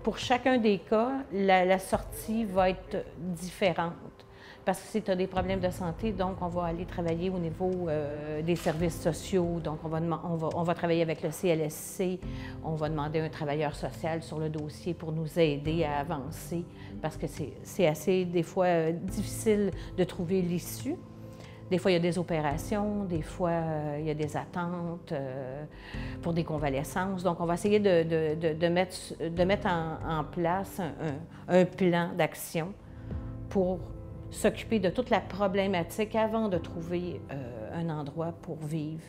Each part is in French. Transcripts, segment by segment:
Pour chacun des cas, la sortie va être différente. Parce que si tu as des problèmes de santé, donc on va aller travailler au niveau des services sociaux. Donc on va travailler avec le CLSC, on va demander un travailleur social sur le dossier pour nous aider à avancer, parce que c'est assez, des fois, difficile de trouver l'issue. Des fois, il y a des opérations, des fois, il y a des attentes pour des convalescences. Donc, on va essayer de mettre en place un plan d'action pour s'occuper de toute la problématique avant de trouver un endroit pour vivre.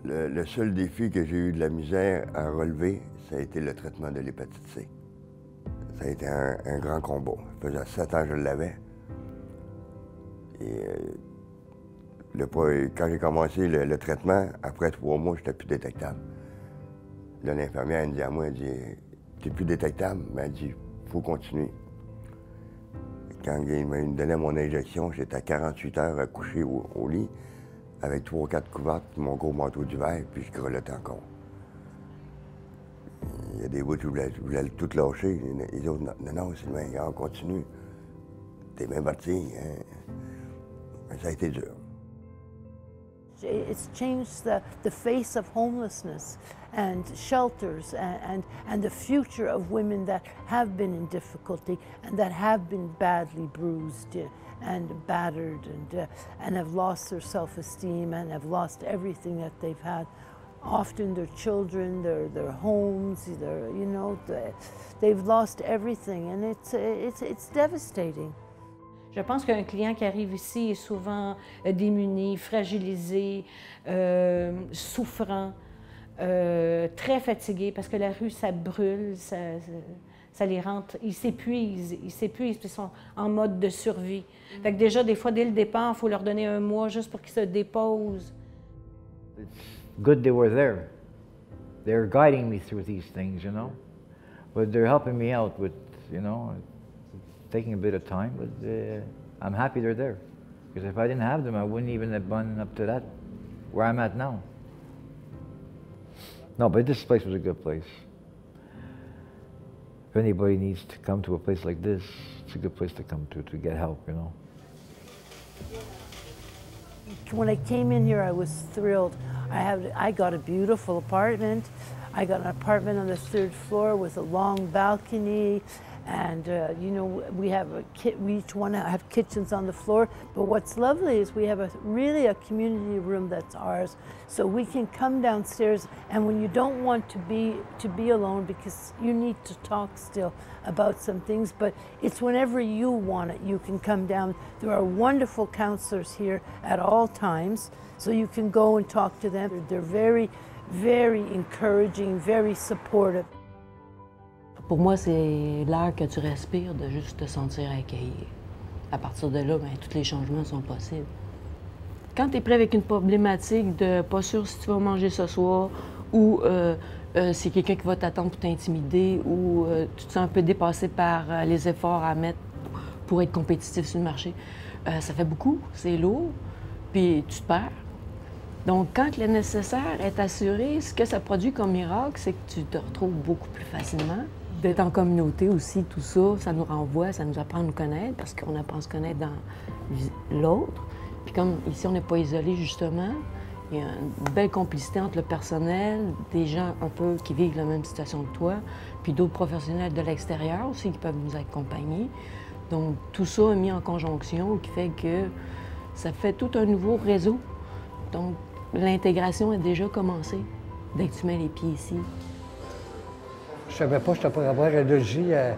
Le seul défi que j'ai eu de la misère à relever, ça a été le traitement de l'hépatite C. Ça a été un grand combat. Ça faisait 7 ans que je l'avais. Et quand j'ai commencé le traitement, après 3 mois, je n'étais plus détectable. Là, l'infirmière, elle me dit à moi, elle dit, tu n'es plus détectable, mais elle dit, il faut continuer. Quand il me donnait mon injection, j'étais à 48 heures couché au lit, avec 3 ou 4 couvertes, mon gros manteau d'hiver, puis je grelottais encore. Il y a des bouts où je voulais tout lâcher. Les autres, non, Sylvain, on continue. T'es bien parti, hein? Ça a été dur. It's changed the face of homelessness and shelters and the future of women that have been in difficulty and that have been badly bruised and battered and have lost their self-esteem and have lost everything that they've had. Often their children, their homes, they've lost everything, and it's devastating. Je pense qu'un client qui arrive ici est souvent démuni, fragilisé, souffrant, très fatigué, parce que la rue, ça brûle, ça les rend, ils s'épuisent, puis ils sont en mode de survie. Fait que déjà, des fois, dès le départ, il faut leur donner un mois juste pour qu'ils se déposent. It's good they were there. They're guiding me through these things, you know. But they're helping me out with, taking a bit of time, but I'm happy they're there. Because if I didn't have them, I wouldn't even have gone up to that, where I'm at now. No, but this place was a good place. If anybody needs to come to a place like this, it's a good place to come to get help, you know. When I came in here, I was thrilled. I got a beautiful apartment. I got an apartment on the 3rd floor with a long balcony. And, we each one have kitchens on the floor. But what's lovely is we have really a community room that's ours. So we can come downstairs, and when you don't want to be alone because you need to talk still about some things, but it's whenever you want it, you can come down. There are wonderful counselors here at all times, so you can go and talk to them. They're very, very encouraging, very supportive. Pour moi, c'est l'air que tu respires de juste te sentir accueilli. À partir de là, tous les changements sont possibles. Quand tu es prêt avec une problématique de pas sûr si tu vas manger ce soir, ou c'est quelqu'un qui va t'attendre pour t'intimider, ou tu te sens un peu dépassé par les efforts à mettre pour être compétitif sur le marché, ça fait beaucoup, c'est lourd, puis tu te perds. Donc, quand le nécessaire est assuré, ce que ça produit comme miracle, c'est que tu te retrouves beaucoup plus facilement. D'être en communauté aussi, tout ça, ça nous renvoie, ça nous apprend à nous connaître, parce qu'on apprend à se connaître dans l'autre. Puis comme ici, on n'est pas isolé, justement, il y a une belle complicité entre le personnel, des gens un peu qui vivent la même situation que toi, puis d'autres professionnels de l'extérieur aussi qui peuvent nous accompagner. Donc, tout ça est mis en conjonction, qui fait que ça fait tout un nouveau réseau. Donc, l'intégration est déjà commencée, dès que tu mets les pieds ici. Je savais pas que je pourrais avoir un logis à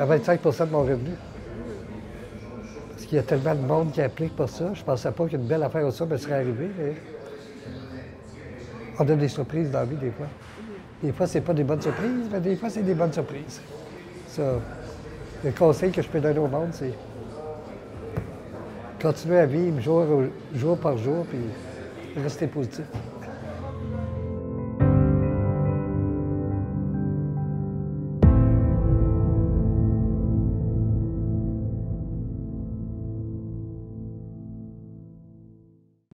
25 % de mon revenu. Parce qu'il y a tellement de monde qui applique pour ça. Je pensais pas qu'une belle affaire comme ça me serait arrivée. Mais on a des surprises dans la vie, des fois. Des fois, c'est pas des bonnes surprises, mais des fois, c'est des bonnes surprises. Ça, le conseil que je peux donner au monde, c'est continuer à vivre jour par jour, puis rester positif.